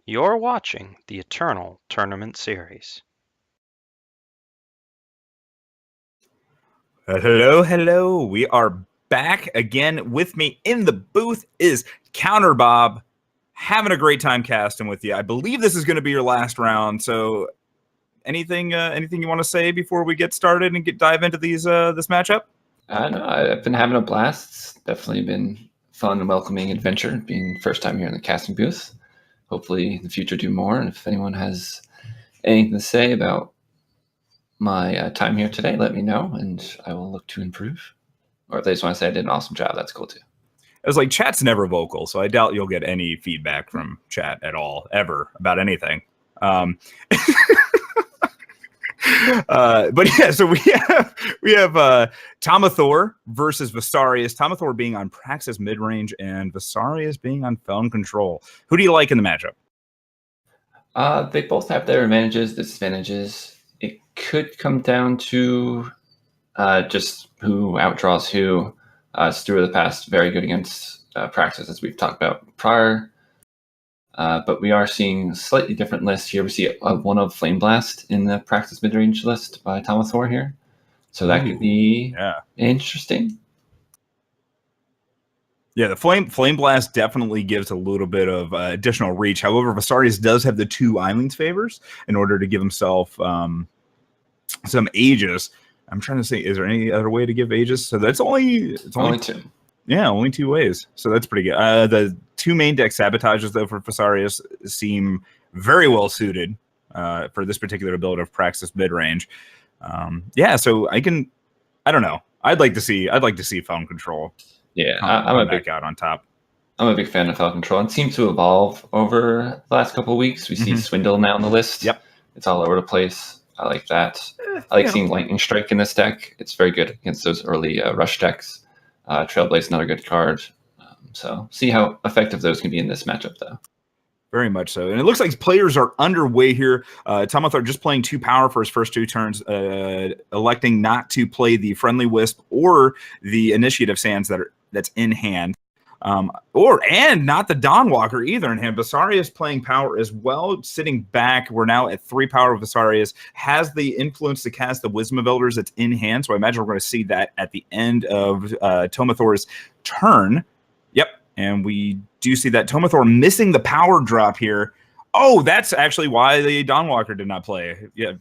You're watching the Eternal Tournament Series. Hello. We are back again. With me in the booth is Counterbob. Having a great time casting with you. I believe this is going to be your last round. So, anything you want to say before we get started and dive into this matchup? No, I've been having a blast. It's definitely been fun and welcoming adventure, being first time here in the casting booth. Hopefully in the future do more. And if anyone has anything to say about my time here today, let me know and I will look to improve. Or if they just want to say I did an awesome job, that's cool too. I was like, chat's never vocal, so I doubt you'll get any feedback from chat at all, ever, about anything. But yeah, so we have Tomathor versus VSarius. Tomathor being on Praxis mid-range and VSarius being on Felon Control. Who do you like in the matchup? They both have their advantages, disadvantages. It could come down to just who outdraws who. Steward of the Past, very good against Praxis, as we've talked about prior. But we are seeing slightly different lists here. We see one of Flame Blast in the Praxis mid-range list by Tomathor here. So that could be interesting. Yeah, the Flame Blast definitely gives a little bit of additional reach. However, VSarius does have the 2 Eileen's favors in order to give himself some Aegis. I'm trying to say, is there any other way to give Aegis? So that's only 2. Yeah, only 2 ways. So that's pretty good. The 2 main deck sabotages, though, for VSarius seem very well suited for this particular build of Praxis mid-range. So I don't know. I'd like to see Felon Control. Yeah, I'm back out on top. I'm a big fan of Felon Control. It seems to evolve over the last couple of weeks. We see Swindle now on the list. Yep. It's all over the place. I like that. I like seeing Lightning Strike in this deck. It's very good against those early rush decks. Trailblaze, another good card. So see how effective those can be in this matchup, though. Very much so. And it looks like players are underway here. Tomathor just playing 2 power for his first 2 turns, electing not to play the Friendly Wisp or the Initiative Sands that's in hand. And not the Dawnwalker either in hand. VSarius playing power as well, sitting back. We're now at 3 power. VSarius has the influence to cast the Wisdom of Elders that's in hand. So I imagine we're going to see that at the end of Tomathor's turn. Yep. And we do see that Tomathor missing the power drop here. Oh, that's actually why the Dawnwalker did not play. Yeah.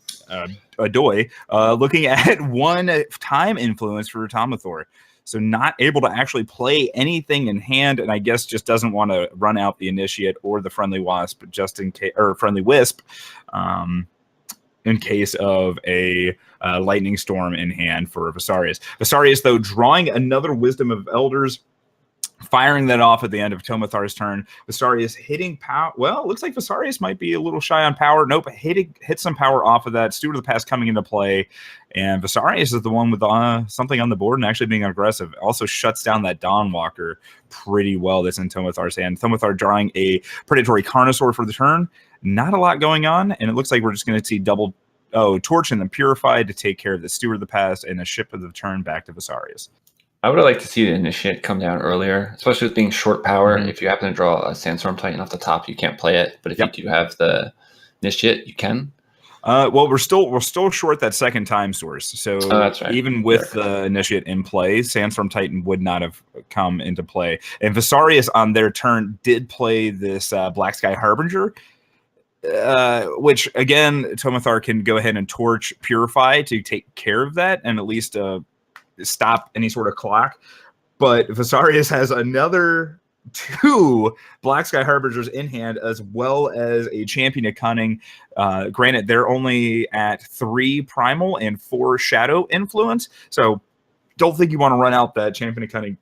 Adoy. Looking at 1 time influence for Tomathor. So not able to actually play anything in hand, and I guess just doesn't want to run out the Initiate or the Friendly Wasp just in case, or Friendly Wisp, in case of a Lightning Storm in hand for VSarius. VSarius, though, drawing another Wisdom of Elders, firing that off at the end of Tomathor's turn. VSarius hitting power. Well, it looks like VSarius might be a little shy on power. Nope, hit some power off of that. Steward of the Past coming into play. And VSarius is the one with something on the board and actually being aggressive. Also shuts down that Dawnwalker pretty well that's in Tomathor's hand. Tomathor drawing a Predatory Carnosaur for the turn. Not a lot going on. And it looks like we're just going to see double Torch and then Purified to take care of the Steward of the Past and a Ship of the Turn back to VSarius. I would have liked to see the Initiate come down earlier, especially with being short power. If you happen to draw a Sandstorm Titan off the top, you can't play it. But if you do have the Initiate, you can. Well, we're still short that second time source. So that's right. Even with the Initiate in play, Sandstorm Titan would not have come into play. And VSarius on their turn did play this Black Sky Harbinger, which again, Tomathor can go ahead and Torch Purify to take care of that and at least stop any sort of clock. But VSarius has another 2 Black Sky Harbingers in hand, as well as a Champion of Cunning. Granted, they're only at 3 Primal and 4 Shadow influence, so don't think you want to run out that Champion of Cunning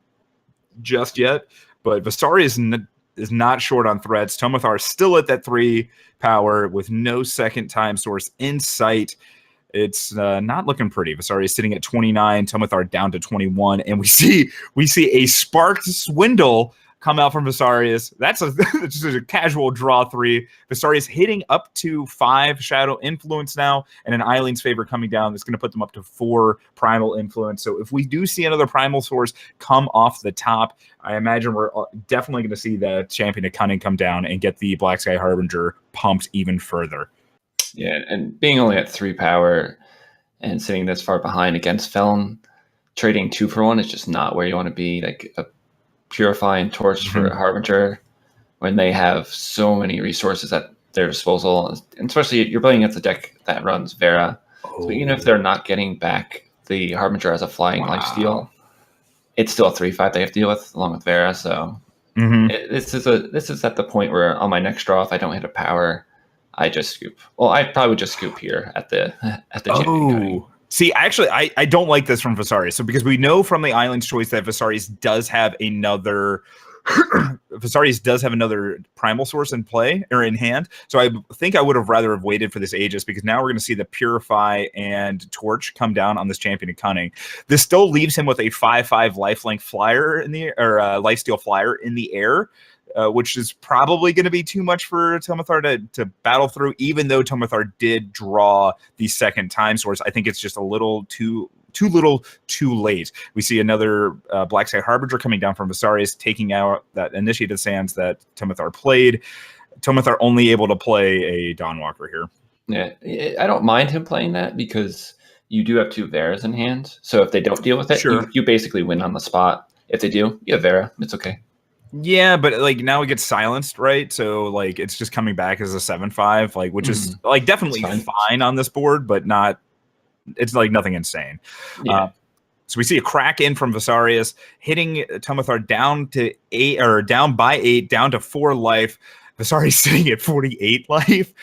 just yet. But VSarius is not short on threats. Tomathor is still at that 3 power with no second time source in sight. It's not looking pretty. VSarius sitting at 29, Tomathor down to 21, and we see a sparked Swindle come out from VSarius. That's just a casual draw 3. VSarius hitting up to 5 Shadow Influence now, and an Eileen's Favor coming down. That's going to put them up to 4 Primal Influence. So if we do see another Primal Source come off the top, I imagine we're definitely going to see the Champion of Cunning come down and get the Black Sky Harbinger pumped even further. Yeah, and being only at 3 power and sitting this far behind against Felon, trading 2 for 1 is just not where you want to be. Like a Purifying Torch for a Harbinger when they have so many resources at their disposal, and especially you're playing against a deck that runs Vera. So even if they're not getting back the Harbinger as a flying lifesteal, it's still a 3/5 they have to deal with along with Vera. So this is at the point where on my next draw, if I don't hit a power, I just scoop. Well, I probably would just scoop here at the champion. See, actually, I don't like this from VSarius. So because we know from the Island's Choice that VSarius does have another Primal Source in play or in hand. So I think I would have rather have waited for this Aegis, because now we're going to see the Purify and Torch come down on this Champion of Cunning. This still leaves him with a 5/5 lifelink flyer in the or lifesteal flyer in the air. Which is probably going to be too much for Tomathor to battle through, even though Tomathor did draw the second time source. I think it's just a little too late. We see another Black Sky Harbinger coming down from VSarius, taking out that Initiated Sands that Tomathor played. Tomathor only able to play a Dawnwalker here. Yeah, I don't mind him playing that because you do have 2 Veras in hand. So if they don't deal with it, you basically win on the spot. If they do, you have Vera. It's okay. Yeah, but like now it gets silenced, right? So like it's just coming back as a 7/5, like which is like definitely fine on this board, but not. It's like nothing insane. Yeah. So we see a crack in from VSarius, hitting Tomathor down to 8 or down by 8, down to 4 life. VSarius sitting at 48 life,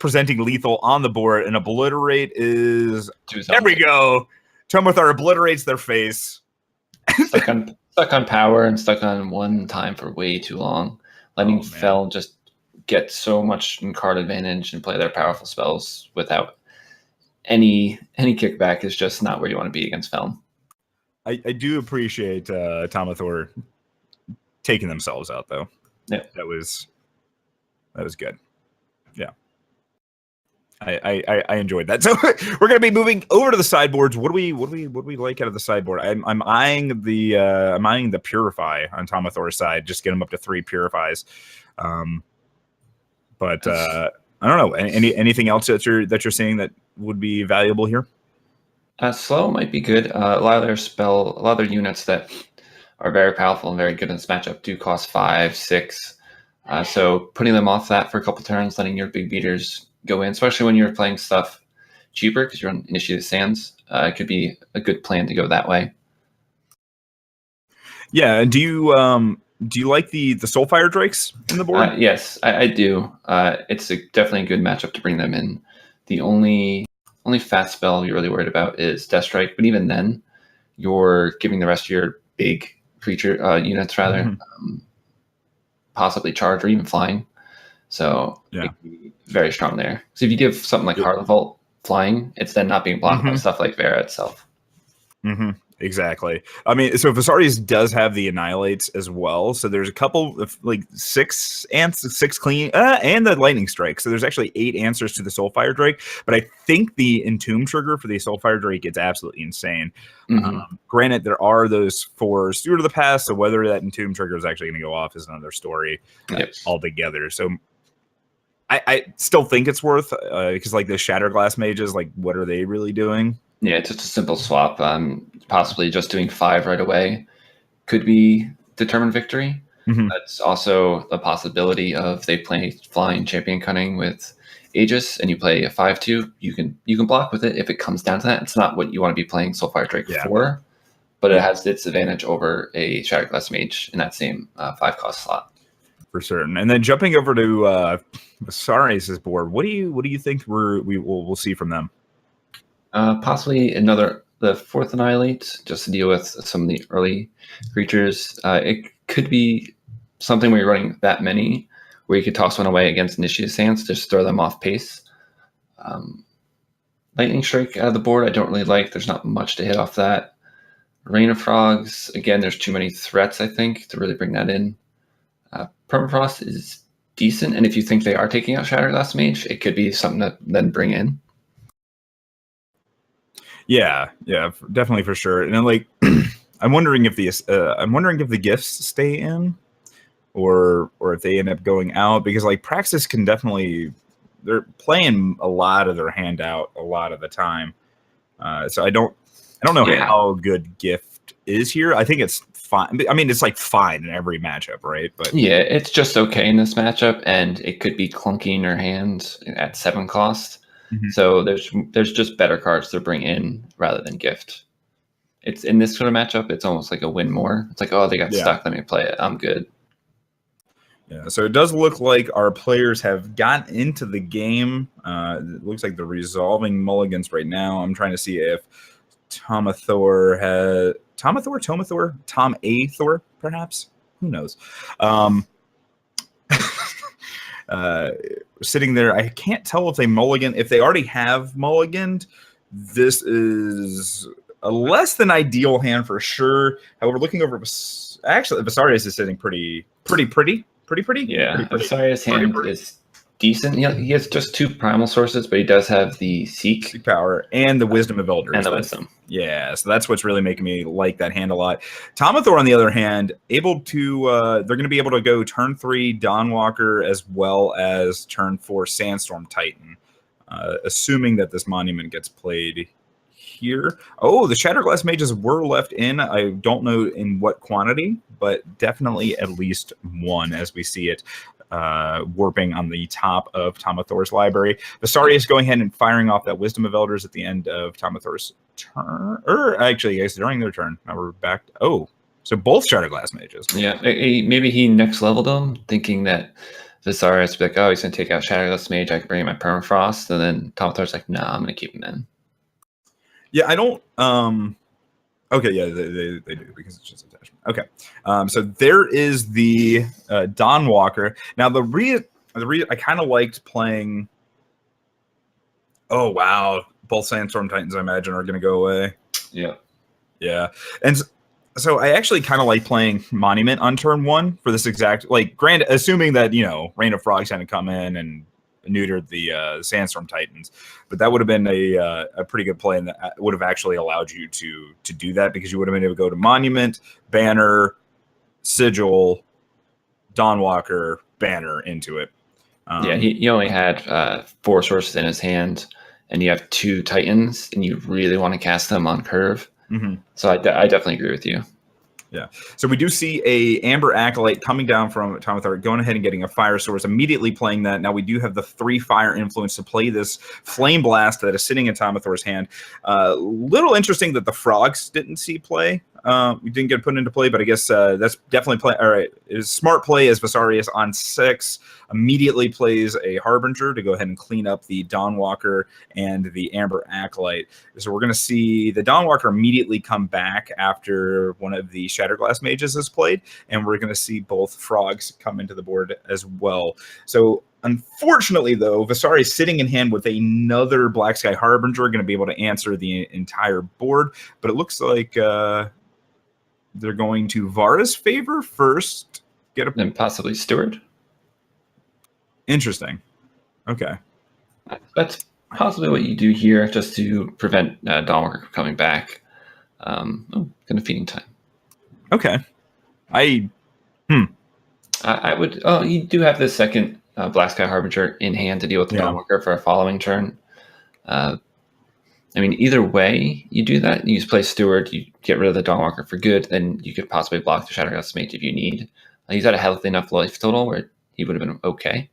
presenting lethal on the board, and Obliterate is there. We go. Tomathor obliterates their face. Stuck on power and stuck on 1 time for way too long, letting Fel just get so much card advantage and play their powerful spells without any kickback is just not where you want to be against Fel. I do appreciate Tomathor taking themselves out, though. Yeah, that was good. Yeah. I enjoyed that. So we're gonna be moving over to the sideboards. What do we like out of the sideboard? I'm eyeing the Purify on Tomathor's side. Just get him up to 3 Purifies. But I don't know. Anything else that you're seeing that would be valuable here? Slow might be good. A lot of their units that are very powerful and very good in this matchup do cost 5, 6. So putting them off that for a couple turns, letting your big beaters go in, especially when you're playing stuff cheaper because you're on Initiated Sands. It could be a good plan to go that way. Yeah. Do you like the Soulfire Drakes in the board? Yes, I do. It's definitely a good matchup to bring them in. The only fast spell you're really worried about is Death Strike, but even then, you're giving the rest of your big creature units rather possibly charge or even flying. So it can be very strong there. So if you give something like Heart Revolt flying, it's then not being blocked by stuff like Vera itself. Exactly. I mean, so VSarius does have the Annihilates as well. So there's a couple of like 6 clean and the Lightning Strike. So there's actually 8 answers to the Soulfire Drake. But I think the Entomb trigger for the Soulfire Drake is absolutely insane. Granted, there are those 4 Steward of the Past. So whether that Entomb trigger is actually going to go off is another story altogether. So I still think it's worth because like the Shatterglass mages, like what are they really doing? Yeah, it's just a simple swap. Possibly just doing 5 right away could be determine victory. That's also the possibility of they play Flying Champion Cunning with Aegis, and you play a 5/2. You can block with it if it comes down to that. It's not what you want to be playing Soulfire Drake for, but it has its advantage over a Shatterglass Mage in that same 5-cost slot. For certain. And then jumping over to VSarius' board, what do you think we'll see from them? Possibly the 4th Annihilate, just to deal with some of the early creatures. It could be something where you're running that many, where you could toss one away against Initiated Sands, just throw them off pace. Lightning Strike out of the board, I don't really like. There's not much to hit off that. Rain of Frogs, again, there's too many threats, I think, to really bring that in. Permafrost is decent, and if you think they are taking out Shatterglass Mage, it could be something to then bring in. Yeah, definitely for sure. And then, like, I'm wondering if the gifts stay in, or if they end up going out, because like Praxis can definitely, they're playing a lot of their hand out a lot of the time. So I don't know how good gift is here. I think it's fine. I mean, it's like fine in every matchup, right? But yeah, it's just okay in this matchup, and it could be clunky in your hand at 7 cost. Mhm. So there's just better cards to bring in rather than gift. It's in this sort of matchup, it's almost like a win more. It's like, oh, they got stuck, let me play it. I'm good. Yeah, so it does look like our players have gotten into the game. It looks like they're resolving mulligans right now. I'm trying to see if Tomathor, perhaps. Who knows? Sitting there, I can't tell if they mulligan. If they already have mulliganed, this is a less than ideal hand for sure. However, looking over, actually, VSarius is sitting pretty. Yeah, VSarius' hand is decent. He has just 2 primal sources, but he does have the Seek power and the Wisdom of Elders. And the Wisdom. Yeah, so that's what's really making me like that hand a lot. Tomathor, on the other hand, able to they're going to be able to go turn 3 Dawnwalker as well as turn 4 Sandstorm Titan, assuming that this monument gets played here. Oh, the Shatterglass Mages were left in. I don't know in what quantity, but definitely at least one, as we see it warping on the top of Tomathor's library. VSarius going ahead and firing off that Wisdom of Elders at the end of Tomathor's turn. Or actually, yes, during their turn. Now we're back. Oh, so both Shatterglass Mages. Yeah, maybe he next leveled them, thinking that VSarius would be like, oh, he's going to take out Shatterglass Mage, I can bring in my Permafrost. And then Tomathor's like, nah, I'm going to keep him in. Yeah, I don't. Okay, yeah, they do, because it's just attachment. Okay, so there is the Dawnwalker. Now the reason I kind of liked playing. Oh wow, both Sandstorm Titans, I imagine, are going to go away. Yeah, and so I actually kind of like playing Monument on turn 1 for this exact, like, assuming that Rain of Frogs had to come in and neutered the Sandstorm Titans, but that would have been a pretty good play, and that would have actually allowed you to do that, because you would have been able to go to Monument, Banner, Sigil, Dawnwalker, Banner into it. Yeah, he only had 4 sources in his hand, and you have 2 Titans, and you really want to cast them on curve. Mm-hmm. So I definitely agree with you. Yeah. So we do see a Amber Acolyte coming down from Tomathor, going ahead and getting a fire source, immediately playing that. Now we do have the 3 fire influence to play this Flame Blast that is sitting in Tomathor's hand. Little interesting that the frogs didn't see play. We didn't get put into play, but I guess that's definitely play. All right, is smart play as VSarius on 6 immediately plays a Harbinger to go ahead and clean up the Dawnwalker and the Amber Acolyte. So we're going to see the Dawnwalker immediately come back after one of the Shatterglass Mages is played, and we're going to see both frogs come into the board as well. So unfortunately, though, VSarius sitting in hand with another Black Sky Harbinger, going to be able to answer the entire board, but it looks like they're going to Vara's favor first. Then possibly Steward. Interesting. Okay. That's possibly what you do here, just to prevent Dawnwalker from coming back. Kind of feeding time. Okay. I would. Oh, you do have the second Black Sky Harbinger in hand to deal with the Dawnwalker for a following turn. I mean, either way, you do that. You just play Steward, you get rid of the Dawnwalker for good, then you could possibly block the Shatterglass Mage if you need. He's at a healthy enough life total where he would have been okay.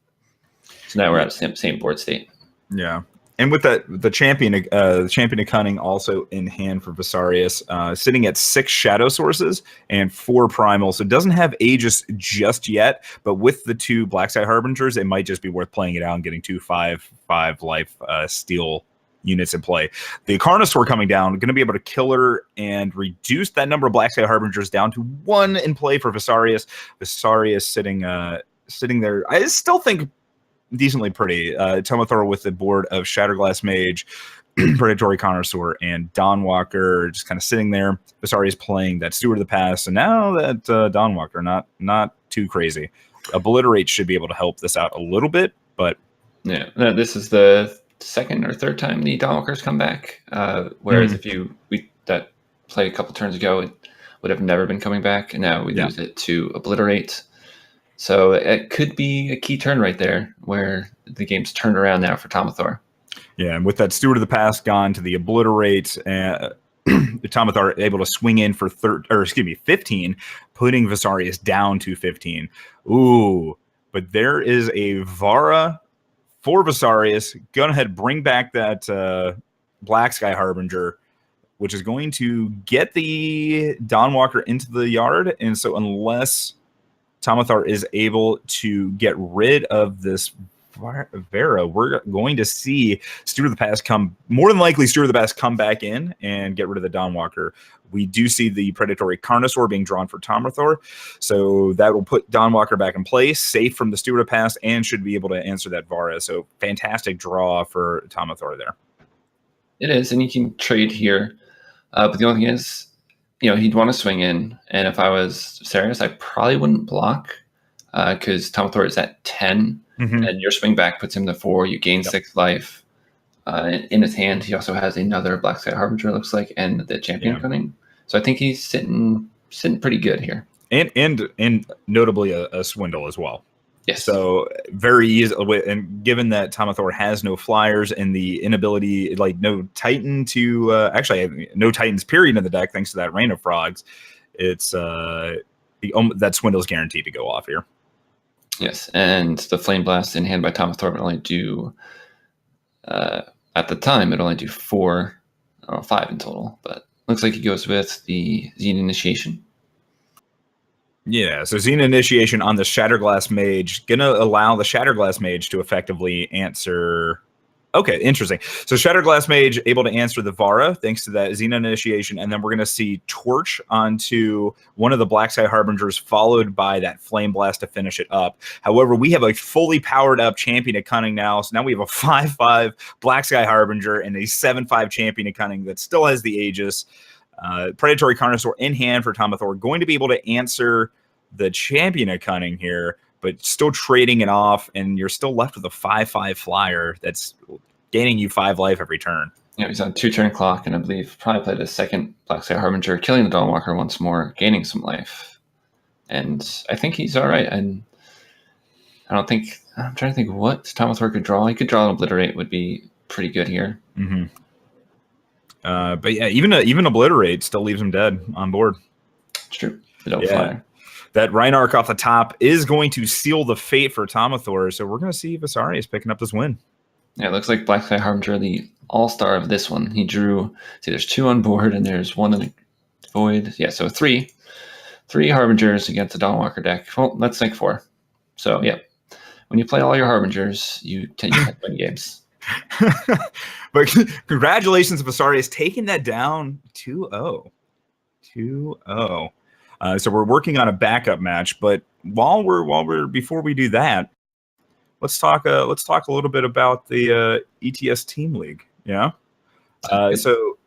So now we're at the same board state. Yeah. And with that, the champion of Cunning also in hand for VSarius, sitting at 6 shadow sources and 4 primal. So it doesn't have Aegis just yet, but with the 2 Black Sky Harbingers, it might just be worth playing it out and getting 2 5/5 life steel units in play. The Carnosaur coming down, going to be able to kill her and reduce that number of Black Sky Harbingers down to 1 in play for VSarius. VSarius sitting there. I still think decently pretty. Tomathor with the board of Shatterglass Mage, Predatory Connoisseur and Dawnwalker just kind of sitting there. VSarius playing that Steward of the Past, and now that Dawnwalker, not too crazy. Obliterate should be able to help this out a little bit, but yeah, this is the second or third time the Dawnwalker's come back. Whereas if we played a couple turns ago, it would have never been coming back, and now we use it to Obliterate. So it could be a key turn right there, where the game's turned around now for Tomathor. Yeah, and with that Steward of the Past gone to the Obliterate, the Tomathor able to swing in for 15, putting VSarius down to 15. Ooh, but there is a Vara for VSarius. Go ahead, bring back that Black Sky Harbinger, which is going to get the Dawnwalker into the yard. And so unless Tomathor is able to get rid of this Vera, we're going to see Steward of the Past more than likely Steward of the Past come back in and get rid of the Dawnwalker. We do see the Predatory Carnosaur being drawn for Tomathor, so that will put Dawnwalker back in place, safe from the Steward of the Past, and should be able to answer that Vara. So fantastic draw for Tomathor there. It is, and you can trade here, but the only thing is, he'd want to swing in, and if I was VSarius, I probably wouldn't block because Tomathor is at 10. And your swing back puts him to 4. You gain 6 life. In his hand, he also has another Black Sky Harbinger, it looks like, and the Champion Cunning. So I think he's sitting pretty good here. And notably a Swindle as well. Yes. So very easy. And given that Tomathor has no flyers and the inability, like no Titan to actually no Titans period in the deck, thanks to that Rain of Frogs, it's that Swindle's guaranteed to go off here. Yes, and the Flame Blast in hand by Tomathor would only do, at the time, it only do 5 in total. But looks like he goes with the Xena Initiation. Yeah, so Xena Initiation on the Shatterglass Mage, gonna allow the Shatterglass Mage to effectively answer. Okay, interesting. So Shatterglass Mage able to answer the Vara thanks to that Xena Initiation, and then we're going to see Torch onto one of the Black Sky Harbingers, followed by that Flame Blast to finish it up. However, we have a fully powered up Champion of Cunning now, so now we have a 5/5 Black Sky Harbinger and a 7/5 Champion of Cunning that still has the Aegis. Predatory Carnosaur in hand for Tomathor, going to be able to answer the Champion of Cunning here, but still trading it off, and you're still left with a 5/5 flyer that's gaining you 5 life every turn. Yeah, he's on 2-turn clock, and I believe probably played a second Black Sky Harbinger, killing the Dawnwalker once more, gaining some life. And I think he's all right. And I'm trying to think what Tomathor could draw. He could draw an Obliterate, would be pretty good here. But yeah, even Obliterate still leaves him dead on board. It's true. The double flyer. That Reinarch off the top is going to seal the fate for Tomathor, so we're going to see VSarius picking up this win. Yeah, it looks like Black Sky Harbinger, the all-star of this one. He drew, there's 2 on board, and there's 1 in the void. Yeah, so 3 Harbingers against the Dawnwalker deck. Well, that's like 4. So, yeah, when you play all your Harbingers, you tend to win games. But congratulations, VSarius, taking that down 2-0. 2-0. So we're working on a backup match, but before we do that, let's talk a little bit about the ETS Team League. Yeah. So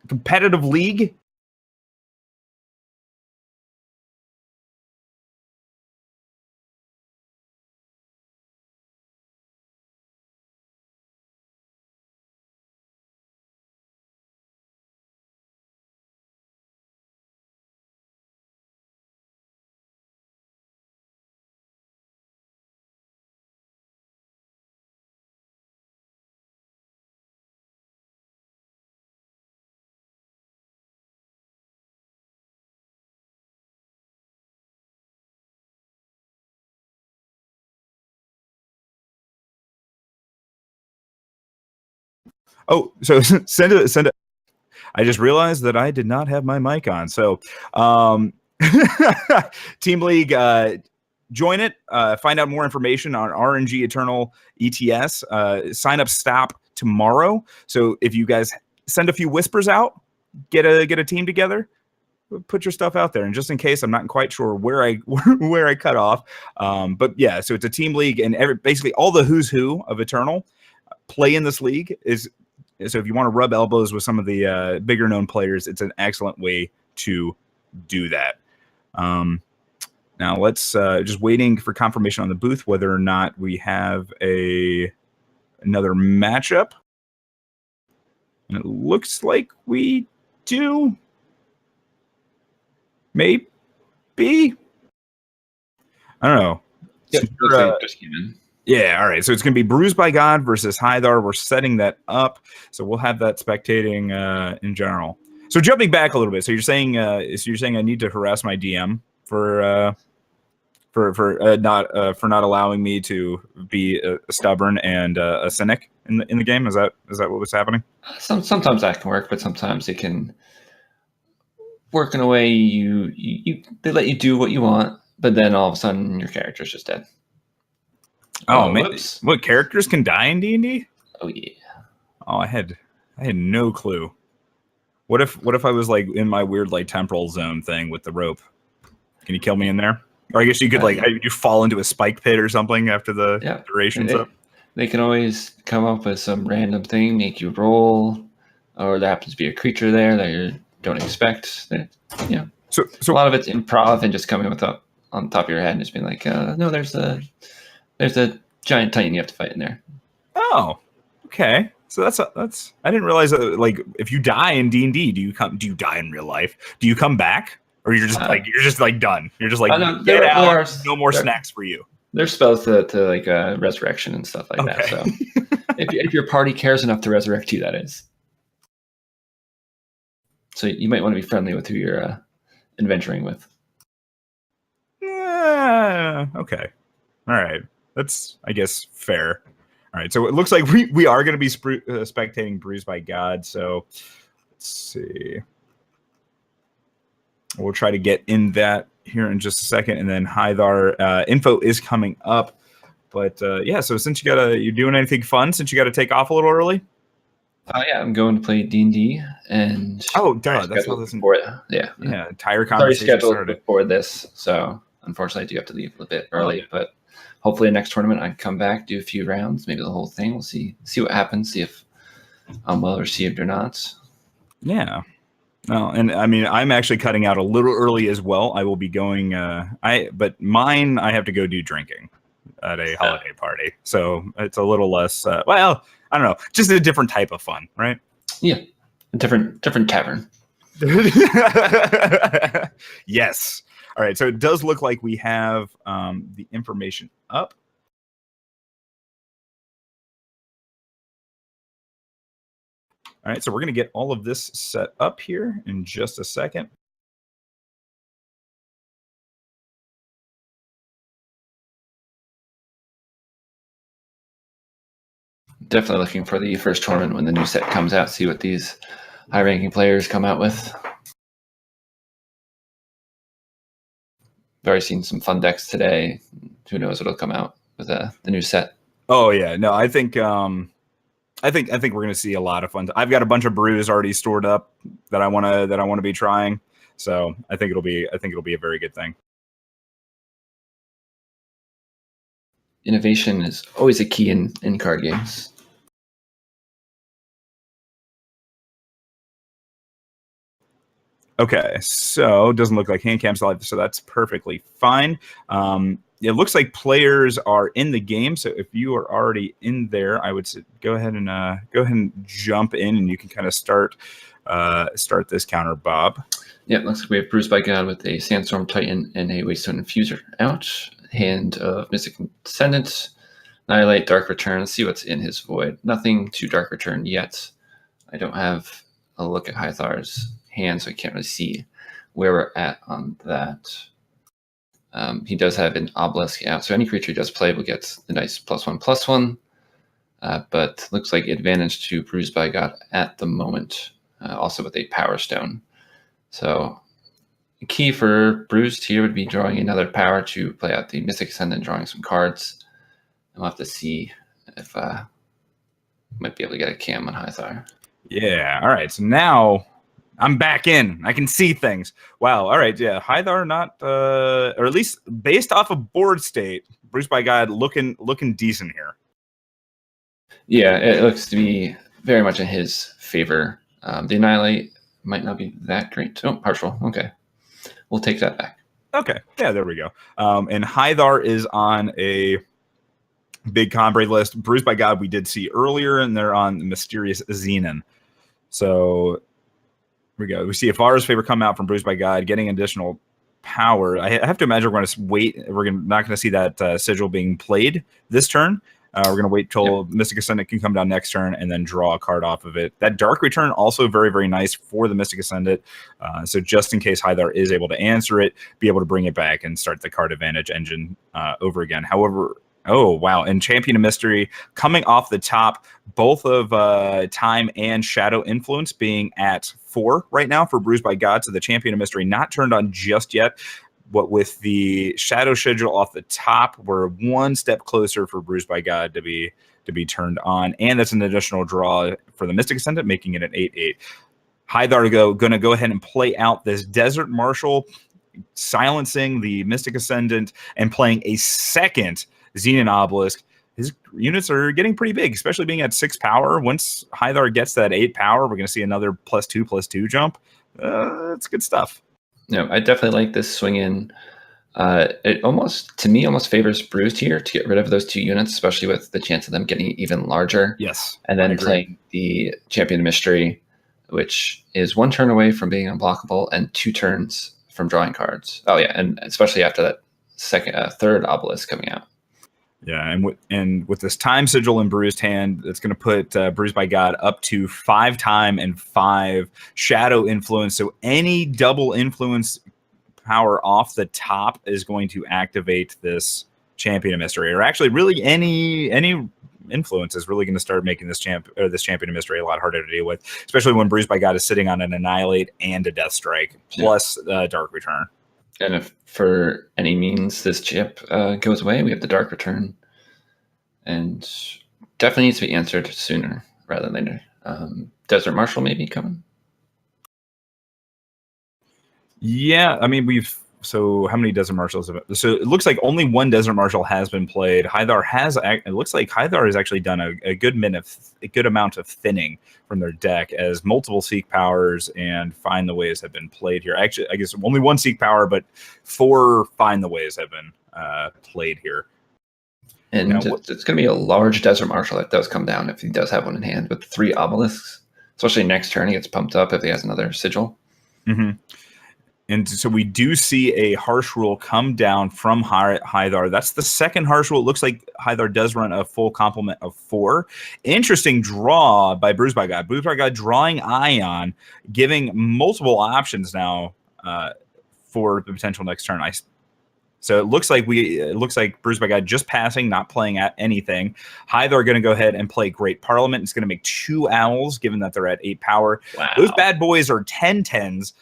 competitive league. Oh, so send it. I just realized that I did not have my mic on. So, Team League, join it. Find out more information on aReNGee Eternal ETS. Sign up stop tomorrow. So if you guys send a few whispers out, get a team together, put your stuff out there. And just in case, I'm not quite sure where I cut off. But yeah, so it's a team league, and basically all the who's who of Eternal play in this league. So if you want to rub elbows with some of the bigger known players, it's an excellent way to do that. Now let's just waiting for confirmation on the booth whether or not we have another matchup. And it looks like we do. Maybe. I don't know. Yep, looks like it just came in. Yeah, all right. So it's going to be BruisedByGod versus HiThar. We're setting that up, so we'll have that spectating in general. So jumping back a little bit, so you're saying I need to harass my DM for not allowing me to be stubborn and a cynic in the game. Is that what was happening? Sometimes that can work, but sometimes it can work in a way they let you do what you want, but then all of a sudden your character's just dead. Oh man, what characters can die in D&D? Oh yeah. Oh, I had no clue. What if I was like in my weird like temporal zone thing with the rope? Can you kill me in there? Or I guess you could you fall into a spike pit or something after the duration's up. They can always come up with some random thing, make you roll, or there happens to be a creature there that you don't expect. So a lot of it's improv and just coming with on top of your head and just being like, no, there's a giant titan you have to fight in there. Oh, okay. So that's I didn't realize that. Like, if you die in D&D, do you die in real life? Do you come back, or you're just done? You're just like get out. No more snacks for you. There's spells to like resurrection and stuff like that. So if your party cares enough to resurrect you, that is. So you might want to be friendly with who you're adventuring with. Okay. All right. That's, I guess, fair. All right. So it looks like we are going to be spectating BruisedByGod. So let's see. We'll try to get in that here in just a second, and then HiThar info is coming up. But yeah, so since you're doing anything fun, since you got to take off a little early. Yeah, I'm going to play D&D and that's how this. Yeah. Entire conversation scheduled started before this, so unfortunately I do have to leave a bit early. But hopefully next tournament I can come back, do a few rounds, maybe the whole thing. We'll see what happens, see if I'm well received or not. Yeah. No, and I mean, I'm actually cutting out a little early as well. I will be going. But mine, I have to go do drinking at a holiday party, so it's a little less. Well, I don't know, just a different type of fun, right? Yeah, a different tavern. Yes. All right. So it does look like we have the information up. All right, so we're going to get all of this set up here in just a second. Definitely looking for the first tournament when the new set comes out, see what these high-ranking players come out with. I've already seen some fun decks today. Who knows what'll come out with the new set? Oh yeah, no, I think we're going to see a lot of fun. I've got a bunch of brews already stored up that I want to be trying. So I think it'll be a very good thing. Innovation is always a key in card games. Okay, so it doesn't look like hand cam's live, so that's perfectly fine. It looks like players are in the game, so if you are already in there, I would say go ahead and jump in, and you can kind of start this Counterbob. Yeah, looks like we have BruisedByGod with a Sandstorm Titan and a Waystone Infuser out. Hand of Mystic Descendant, Annihilate, Dark Return. Let's see what's in his void. Nothing to Dark Return yet. I don't have a look at HiThar's hand, so I can't really see where we're at on that. He does have an Obelisk out, so any creature he does play will get the nice +1/+1. But looks like advantage to BruisedByGod at the moment, also with a Power Stone. So the key for Bruised here would be drawing another power to play out the Mystic Ascendant, drawing some cards. And we'll have to see if might be able to get a cam on HiThar. Yeah, all right. So now I'm back in. I can see things. Wow. All right. Yeah. HiThar not, or at least based off of board state, BruisedByGod looking decent here. Yeah, it looks to be very much in his favor. The Annihilate might not be that great. Oh, partial. Okay. We'll take that back. Okay. Yeah, there we go. And HiThar is on a big Combrade list. BruisedByGod we did see earlier, and they're on the Mysterious Xenon. So here we go. We see Afara's favor come out from BruisedByGod, getting additional power. I have to imagine we're going to wait. We're not going to see that sigil being played this turn. We're going to wait till Mystic Ascendant can come down next turn and then draw a card off of it. That Dark Return also very, very nice for the Mystic Ascendant. So just in case HiThar is able to answer it, be able to bring it back and start the card advantage engine over again. However, oh, wow. And Champion of Mystery coming off the top, both of Time and Shadow Influence being at 4 right now for BruisedByGod. So the Champion of Mystery not turned on just yet. But with the Shadow Schedule off the top, we're one step closer for BruisedByGod to be turned on. And that's an additional draw for the Mystic Ascendant, making it an 8/8. HiThar going to go ahead and play out this Desert Marshal, silencing the Mystic Ascendant and playing a second Xenon Obelisk. His units are getting pretty big, especially being at 6 power. Once HiThar gets that 8 power, we're going to see another +2/+2 jump. That's good stuff. No, I definitely like this swing in. It almost favors Bruised here to get rid of those 2 units, especially with the chance of them getting even larger. Yes. And then playing the Champion of Mystery, which is 1 turn away from being unblockable and 2 turns from drawing cards. Oh yeah, and especially after that third obelisk coming out. Yeah, and with this Time Sigil in Bruised hand, it's going to put BruisedByGod up to 5 Time and 5 Shadow Influence. So any double influence power off the top is going to activate this Champion of Mystery, or actually, really any influence is really going to start making this Champion of Mystery a lot harder to deal with, especially when BruisedByGod is sitting on an Annihilate and a Death Strike plus Dark Return. And if for any means this chip goes away, we have the Dark Return. And definitely needs to be answered sooner rather than later. Desert Marshal maybe coming? Yeah, I mean, so how many Desert Marshals have it? So it looks like only 1 Desert Marshal has been played. It looks like HiThar has actually done a good amount of thinning from their deck, as multiple Seek Powers and Find the Ways have been played here. Actually, I guess only 1 Seek Power, but 4 Find the Ways have been played here. And it's going to be a large Desert Marshal that does come down if he does have one in hand with 3 obelisks, especially next turn he gets pumped up if he has another Sigil. Mm-hmm. And so we do see a Harsh Rule come down from HiThar. That's the second Harsh Rule. It looks like HiThar does run a full complement of 4. Interesting draw by BruisedByGod. BruisedByGod drawing Ion, giving multiple options now for the potential next turn. So it looks like BruisedByGod just passing, not playing at anything. HiThar are going to go ahead and play Great Parliament. It's going to make 2 Owls, given that they're at 8 power. Wow. Those bad boys are 10/10s,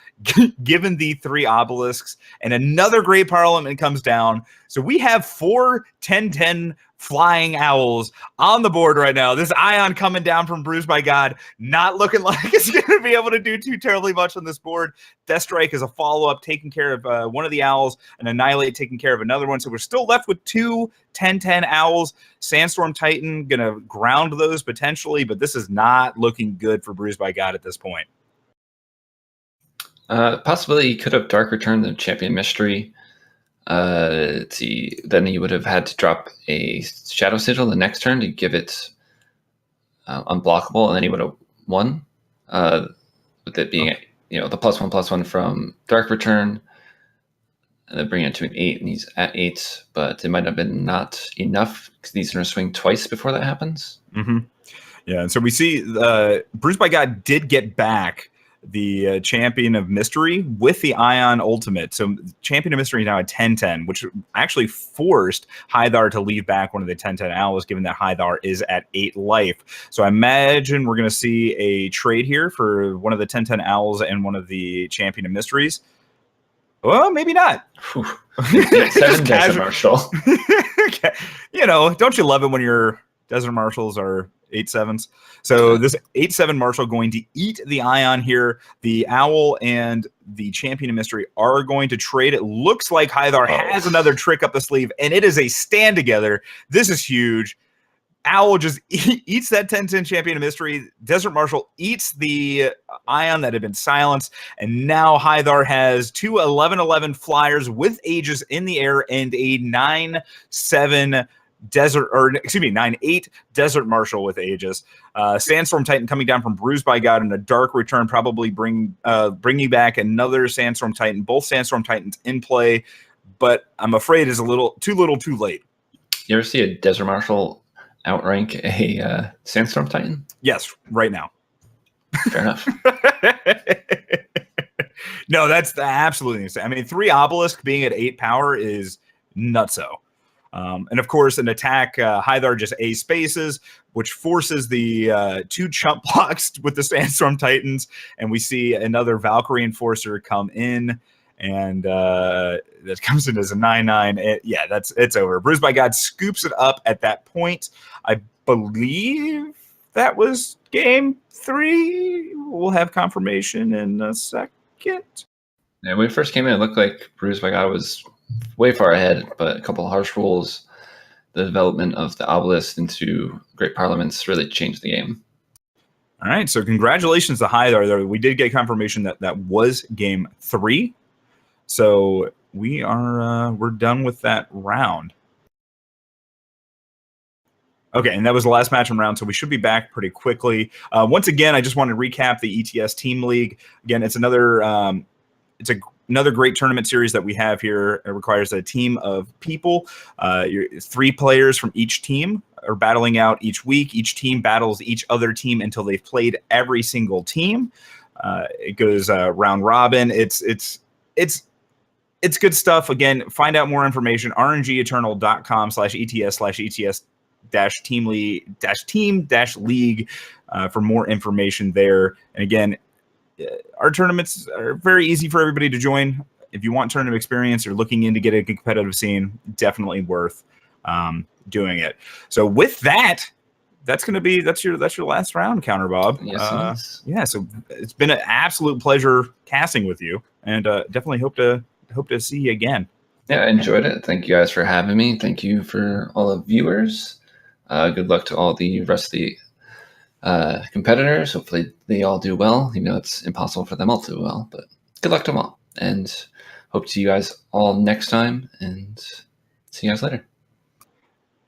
given the 3 obelisks, and another Great Parliament comes down. So we have 4 10/10 flying owls on the board right now. This Ion coming down from BruisedByGod, not looking like it's going to be able to do too terribly much on this board. Death Strike is a follow-up, taking care of one of the owls, and Annihilate taking care of another one. So we're still left with 2 10/10 owls. Sandstorm Titan going to ground those potentially, but this is not looking good for BruisedByGod at this point. Possibly he could have Dark Return the Champion Mystery. Let's see. Then he would have had to drop a Shadow Sigil the next turn to give it unblockable, and then he would have won. With it being the +1/+1 from Dark Return, and then bring it to an 8, and he's at 8. But it might have been not enough because he's going to swing twice before that happens. Mm-hmm. Yeah, and so we see BruisedByGod did get back the Champion of Mystery with the Ion Ultimate. So Champion of Mystery is now at 10/10, which actually forced HiThar to leave back one of the 10/10 owls, given that HiThar is at 8 life. So I imagine we're going to see a trade here for one of the 10/10 owls and one of the Champion of Mysteries. Well, maybe not. 7 Desert Marshal. Okay. Don't you love it when your Desert Marshals are 8/7s? So this 8/7 Marshal going to eat the Ion here. The Owl and the Champion of Mystery are going to trade. It looks like HiThar has another trick up the sleeve, and it is a stand together. This is huge. Owl just eats that 10-10 champion of mystery. Desert Marshal eats the Ion that had been silenced. And now HiThar has two 11-11 flyers with Aegis in the air and a 9-7 Desert, or excuse me, 9-8 Desert Marshal with Aegis. Sandstorm Titan coming down from BruisedByGod in a dark return, probably bringing back another Sandstorm Titan. Both Sandstorm Titans in play, but I'm afraid is a little too late. You ever see a Desert Marshal outrank a Sandstorm Titan? Yes, right now. Fair enough. No, that's absolutely insane. I mean, 3 Obelisk being at 8 power is nutso. And of course, an attack, HiThar just A spaces, which forces the 2 chump blocks with the Sandstorm Titans. And we see another Valkyrie Enforcer come in. And that comes in as a 9-9. Yeah, it's over. BruisedByGod scoops it up at that point. I believe that was game 3. We'll have confirmation in a second. Yeah, when we first came in, it looked like BruisedByGod was way far ahead, but a couple of harsh rules, the development of the Obelisk into Great Parliaments really changed the game. All right, so congratulations to HiThar. We did get confirmation that was game 3. So we're done with that round. Okay, and that was the last match in round, so we should be back pretty quickly. Once again, I just want to recap the ETS Team League. Again, it's another great tournament series that we have here. It requires a team of people. 3 players from each team are battling out each week. Each team battles each other team until they've played every single team. It goes round robin. It's good stuff. Again, find out more information, rngeternal.com/ETS/ETS-team-league for more information there. And again, our tournaments are very easy for everybody to join. If you want tournament experience or looking in to get a competitive scene, definitely worth doing it. So with that, that's your last round, Counterbob. Yes, yeah. So it's been an absolute pleasure casting with you, and definitely hope to see you again. Yeah, I enjoyed it. Thank you guys for having me. Thank you for all the viewers. Good luck to all the rest of the competitors. Hopefully they all do well, even though it's impossible for them all to do well, but good luck to them all, and hope to see you guys all next time, and see you guys later.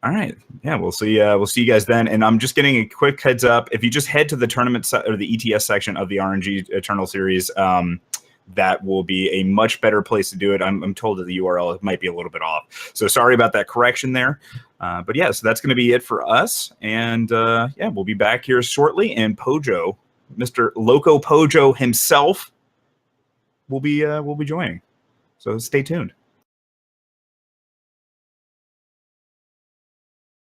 All right. Yeah, we'll see you guys then. And I'm just getting a quick heads up. If you just head to the tournament or the ETS section of the aReNGee Eternal series, that will be a much better place to do it. I'm told that the URL might be a little bit off. So sorry about that correction there. But yeah, so that's going to be it for us. And yeah, we'll be back here shortly. And Pojo, Mr. Loco Pojo himself, will be joining. So stay tuned.